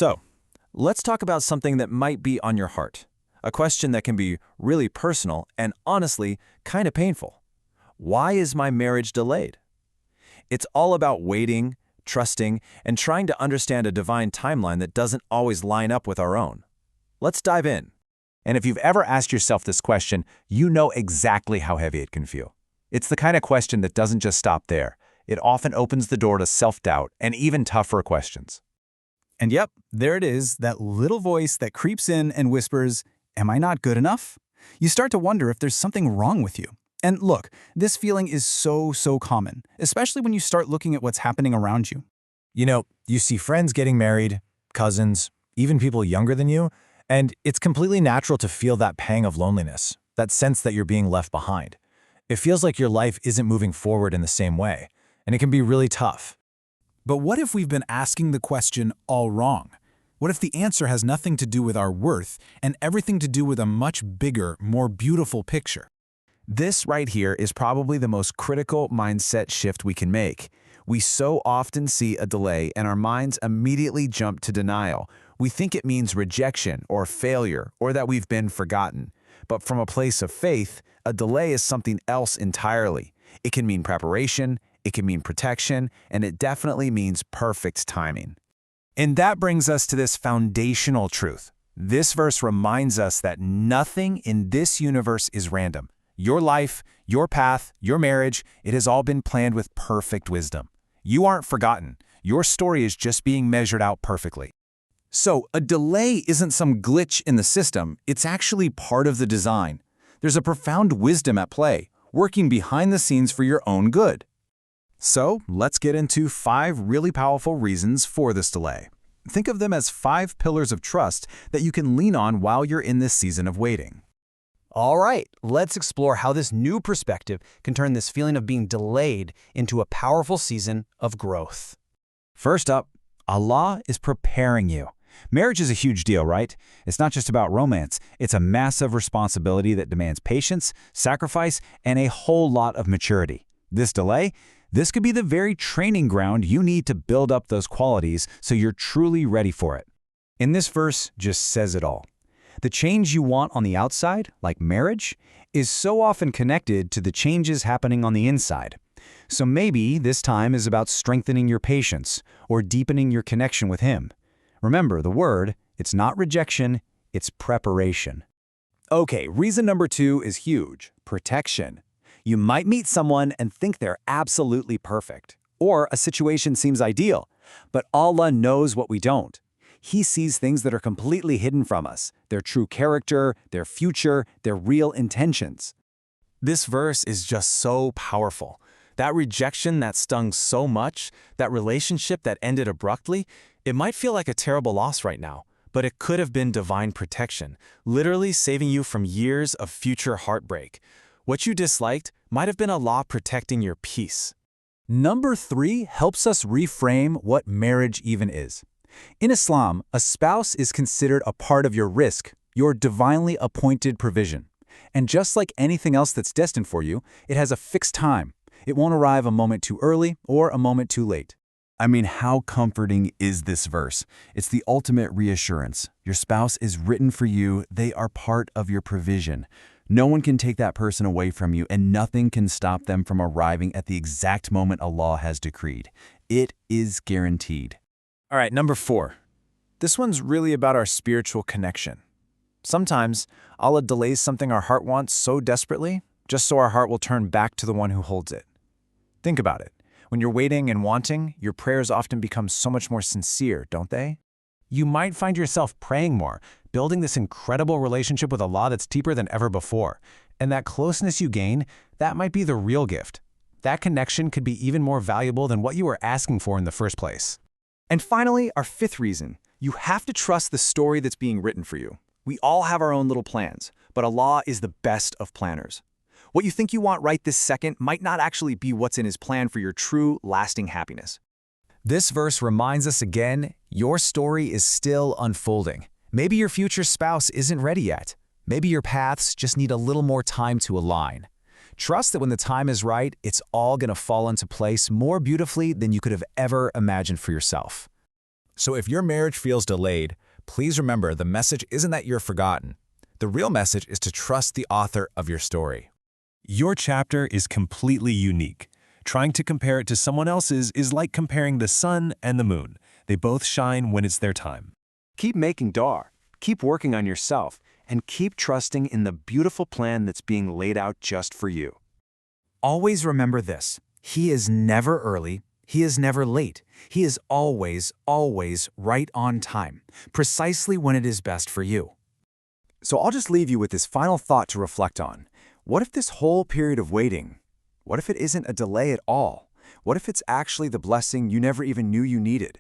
So, let's talk about something that might be on your heart. A question that can be really personal and honestly kind of painful. Why is my marriage delayed? It's all about waiting, trusting, and trying to understand a divine timeline that doesn't always line up with our own. Let's dive in. And if you've ever asked yourself this question, you know exactly how heavy it can feel. It's the kind of question that doesn't just stop there. It often opens the door to self-doubt and even tougher questions. And yep, there it is, that little voice that creeps in and whispers, "Am I not good enough?" You start to wonder if there's something wrong with you. And look, this feeling is so common, especially when you start looking at what's happening around you. You see friends getting married, cousins, even people younger than you, and it's completely natural to feel that pang of loneliness, that sense that you're being left behind. It feels like your life isn't moving forward in the same way, and it can be really tough. But what if we've been asking the question all wrong? What if the answer has nothing to do with our worth and everything to do with a much bigger, more beautiful picture? This right here is probably the most critical mindset shift we can make. We so often see a delay and our minds immediately jump to denial. We think it means rejection or failure or that we've been forgotten. But from a place of faith, a delay is something else entirely. It can mean preparation, it can mean protection, and it definitely means perfect timing. And that brings us to this foundational truth. This verse reminds us that nothing in this universe is random. Your life, your path, your marriage, it has all been planned with perfect wisdom. You aren't forgotten. Your story is just being measured out perfectly. So, a delay isn't some glitch in the system. It's actually part of the design. There's a profound wisdom at play, working behind the scenes for your own good. So, let's get into 5 really powerful reasons for this delay. Think of them as 5 pillars of trust that you can lean on while you're in this season of waiting. All right, let's explore how this new perspective can turn this feeling of being delayed into a powerful season of growth. First up, Allah is preparing you. Marriage is a huge deal, right? It's not just about romance. It's a massive responsibility that demands patience, sacrifice, and a whole lot of maturity. This delay, this could be the very training ground you need to build up those qualities so you're truly ready for it. And this verse just says it all. The change you want on the outside, like marriage, is so often connected to the changes happening on the inside. So maybe this time is about strengthening your patience or deepening your connection with Him. Remember, the word, it's not rejection, it's preparation. Okay, reason number 2 is huge: protection. You might meet someone and think they're absolutely perfect, or a situation seems ideal, but Allah knows what we don't. He sees things that are completely hidden from us, their true character, their future, their real intentions. This verse is just so powerful. That rejection that stung so much, that relationship that ended abruptly, it might feel like a terrible loss right now, but it could have been divine protection, literally saving you from years of future heartbreak. What you disliked might have been Allah protecting your peace. Number 3 helps us reframe what marriage even is. In Islam, a spouse is considered a part of your rizq, your divinely appointed provision. And just like anything else that's destined for you, it has a fixed time. It won't arrive a moment too early or a moment too late. I mean, how comforting is this verse? It's the ultimate reassurance. Your spouse is written for you. They are part of your provision. No one can take that person away from you, and nothing can stop them from arriving at the exact moment Allah has decreed. It is guaranteed. All right, number 4. This one's really about our spiritual connection. Sometimes Allah delays something our heart wants so desperately, just so our heart will turn back to the one who holds it. Think about it. When you're waiting and wanting, your prayers often become so much more sincere, don't they? You might find yourself praying more, building this incredible relationship with Allah that's deeper than ever before. And that closeness you gain, that might be the real gift. That connection could be even more valuable than what you were asking for in the first place. And finally, our 5th reason, you have to trust the story that's being written for you. We all have our own little plans, but Allah is the best of planners. What you think you want right this second might not actually be what's in His plan for your true, lasting happiness. This verse reminds us again, your story is still unfolding. Maybe your future spouse isn't ready yet. Maybe your paths just need a little more time to align. Trust that when the time is right, it's all going to fall into place more beautifully than you could have ever imagined for yourself. So if your marriage feels delayed, please remember the message isn't that you're forgotten. The real message is to trust the author of your story. Your chapter is completely unique. Trying to compare it to someone else's is like comparing the sun and the moon. They both shine when it's their time. Keep making dar, keep working on yourself, and keep trusting in the beautiful plan that's being laid out just for you. Always remember this. He is never early. He is never late. He is always, always right on time, precisely when it is best for you. So I'll just leave you with this final thought to reflect on. What if this whole period of waiting, what if it isn't a delay at all? What if it's actually the blessing you never even knew you needed?